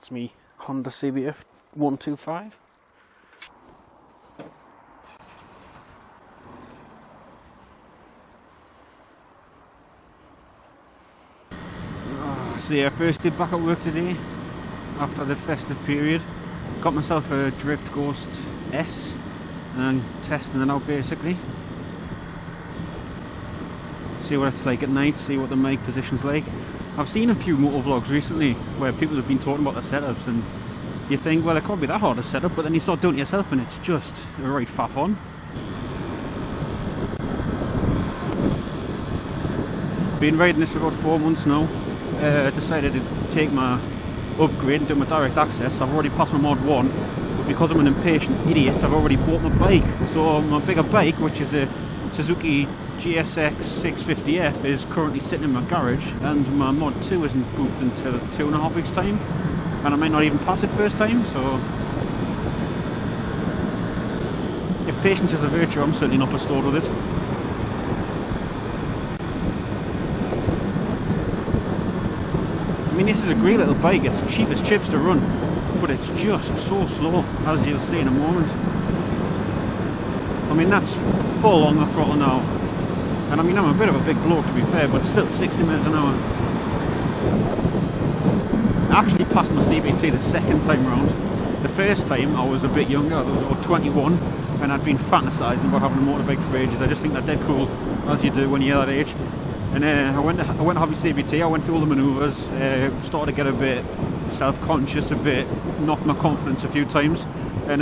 That's me Honda CBF 125. So yeah, first day back at work today after the festive period. Got myself a Drift Ghost S and testing it out basically. See what it's like at night, see what the mic position's like. I've seen a few motor vlogs recently where people have been talking about the setups and you think, well, it can't be that hard to set up, but then you start doing it yourself and it's just a right faff on. Been riding this for about 4 months now. Decided to take my upgrade and do my direct access. I've already passed my mod 1, but because I'm an impatient idiot, I've already bought my bike. So my bigger bike, which is a Suzuki GSX 650F, is currently sitting in my garage, and my mod 2 isn't booked until 2.5 weeks time, and I might not even pass it first time. So if patience is a virtue, I'm certainly not bestowed with it. I mean, this is a great little bike. It's cheap as chips to run, but it's just so slow, as you'll see in a moment. I mean, that's full on the throttle now, and I mean, I'm a bit of a big bloke to be fair, but still 60 miles an hour. I actually passed my CBT the second time round. The first time I was a bit younger, I was about 21, and I'd been fantasising about having a motorbike for ages. I just think they're dead cool, as you do when you're that age. And I went to have my CBT, I went through all the manoeuvres, started to get a bit self-conscious, a bit, knocked my confidence a few times, and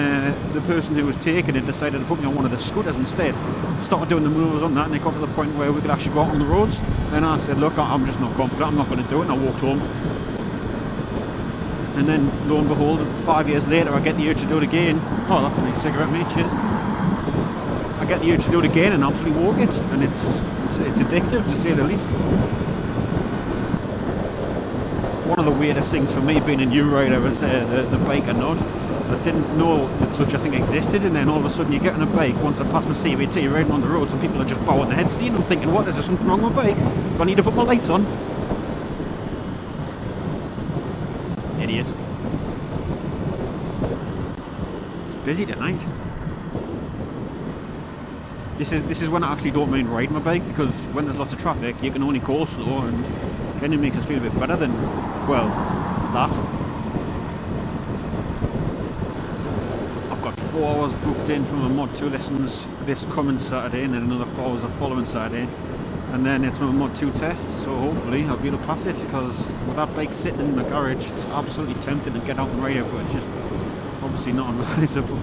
the person who was taking it decided to put me on one of the scooters instead. Started doing the manoeuvres on that, and it got to the point where we could actually go out on the roads, and I said, look, I'm just not confident, I'm not going to do it, and I walked home. And then, lo and behold, 5 years later, I get the urge to do it again. Oh, that's a nice cigarette, mate, cheers. I get the urge to do it again and absolutely walk it, and it's addictive, to say the least. One of the weirdest things for me being a new rider was the biker nod. I didn't know that such a thing existed, and then all of a sudden you get on a bike, once I pass my CBT, riding on the roads, and people are just bowing their heads to you, and I'm thinking, what, is there something wrong with my bike? Do I need to put my lights on? Idiot. It's busy tonight. This is when I actually don't mind riding my bike, because when there's lots of traffic you can only go slow, and then it makes us feel a bit better than, well, that. I've got 4 hours booked in for my mod 2 lessons this coming Saturday, and then another 4 hours the following Saturday, and then it's my mod 2 test, so hopefully I'll be able to pass it, because with that bike sitting in my garage it's absolutely tempting to get out and ride it, but it's just obviously not advisable.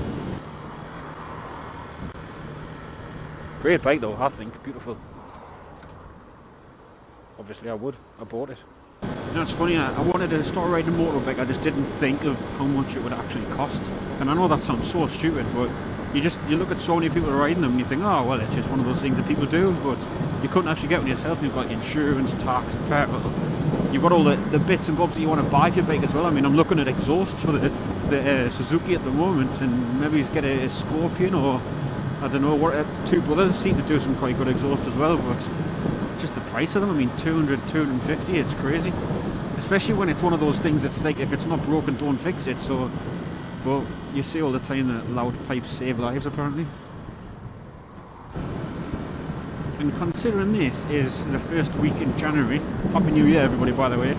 Great bike though, I think, beautiful. Obviously I bought it. You know, it's funny, I wanted to start riding a motorbike, I just didn't think of how much it would actually cost. And I know that sounds so stupid, but you look at so many people riding them and you think, oh well, it's just one of those things that people do, but you couldn't actually get one yourself. You've got insurance, tax, petrol, you've got all the bits and bobs that you want to buy for your bike as well. I mean, I'm looking at exhaust for the Suzuki at the moment, and maybe get a Scorpion, or I don't know, what 2 brothers seem to do some quite good exhaust as well, but just the price of them, I mean, 200, 250, it's crazy. Especially when it's one of those things that's like, if it's not broken, don't fix it. So, but you see all the time that loud pipes save lives, apparently. And considering this is the first week in January, Happy New Year everybody, by the way,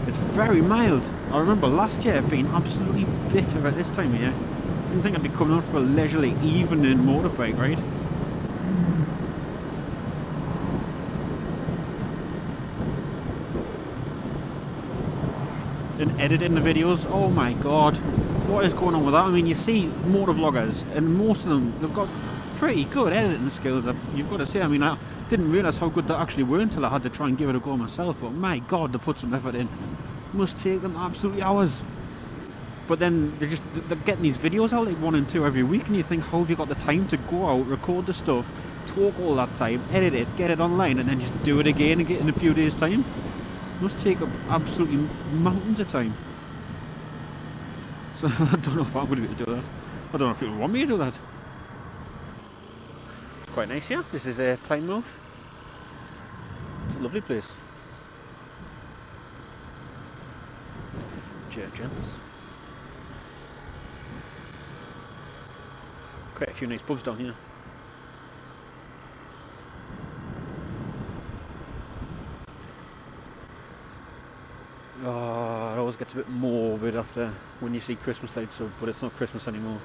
it's very mild. I remember last year being absolutely bitter at this time of year. I didn't think I'd be coming out for a leisurely evening motorbike ride. And editing the videos, oh my god, what is going on with that? I mean, you see motor vloggers, and most of them, they've got pretty good editing skills, you've got to say. I mean, I didn't realise how good they actually were until I had to try and give it a go myself, but my god, they put some effort in. It must take them absolutely hours. But then they're getting these videos out like 1 and 2 every week, and you think, how have you got the time to go out, record the stuff, talk all that time, edit it, get it online, and then just do it again and get in a few days' time? It must take up absolutely mountains of time. So I don't know if I'm going to be able to do that. I don't know if people want me to do that. It's quite nice here. This is Tynemouth. It's a lovely place. Cheers, gents. Quite a few nice pubs down here. Oh, it always gets a bit morbid after when you see Christmas lights up, but it's not Christmas anymore.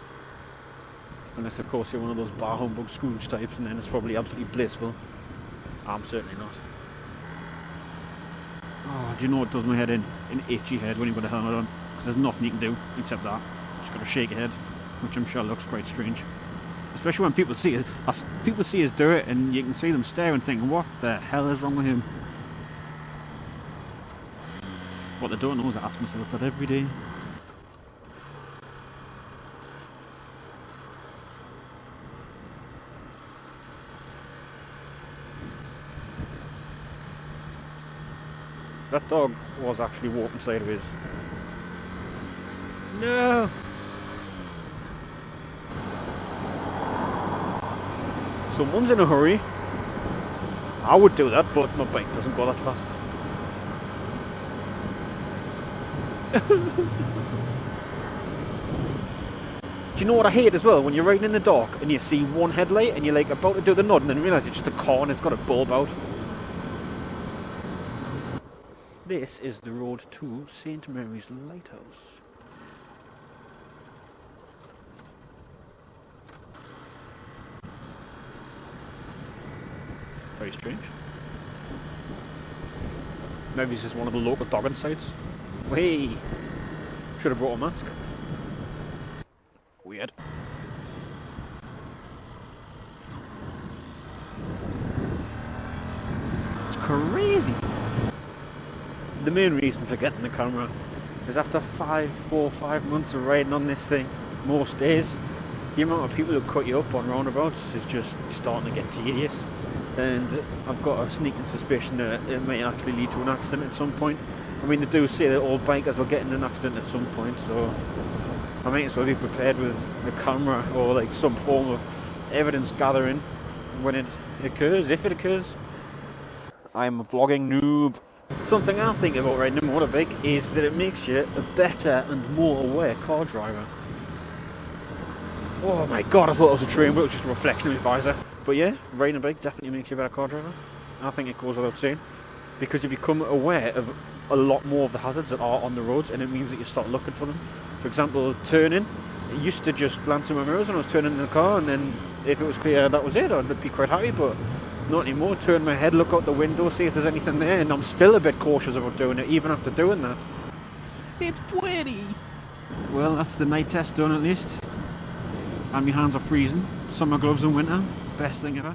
Unless, of course, you're one of those bar humbug Scrooge types, and then it's probably absolutely blissful. I'm certainly not. Oh, do you know what does my head in? An itchy head when you've got a helmet on. Because there's nothing you can do except that. Just got to shake your head, which I'm sure looks quite strange. Especially when people see it. People see us do it, and you can see them stare and think, what the hell is wrong with him? What they don't know is I ask myself that every day. That dog was actually walking sideways. No! Someone's in a hurry. I would do that, but my bike doesn't go that fast. Do you know what I hate as well? When you're riding in the dark and you see one headlight and you're like about to do the nod and then realise it's just a car and it's got a bulb out. This is the road to St. Mary's Lighthouse. Very strange. Maybe this is one of the local dogging sites. Hey! Should have brought a mask. Weird. It's crazy! The main reason for getting the camera is after 4 or 5 months of riding on this thing, most days, the amount of people who cut you up on roundabouts is just starting to get tedious. And I've got a sneaking suspicion that it may actually lead to an accident at some point. I mean, they do say that all bikers will get in an accident at some point, so I might as well be prepared with the camera or like some form of evidence gathering when it occurs, if it occurs. I'm a vlogging noob. Something I think about riding a motorbike is that it makes you a better and more aware car driver. Oh my god, I thought it was a train, but it was just a reflection of my visor. But yeah, riding a bike definitely makes you a better car driver. I think it goes without saying. Because you become aware of a lot more of the hazards that are on the roads, and it means that you start looking for them. For example, turning. I used to just glance in my mirrors when I was turning in the car, and then if it was clear that was it, I'd be quite happy, but not anymore. Turn my head, look out the window, see if there's anything there, and I'm still a bit cautious about doing it, even after doing that. It's pretty! Well, that's the night test done at least. And my hands are freezing. Summer gloves in winter. Best thing ever.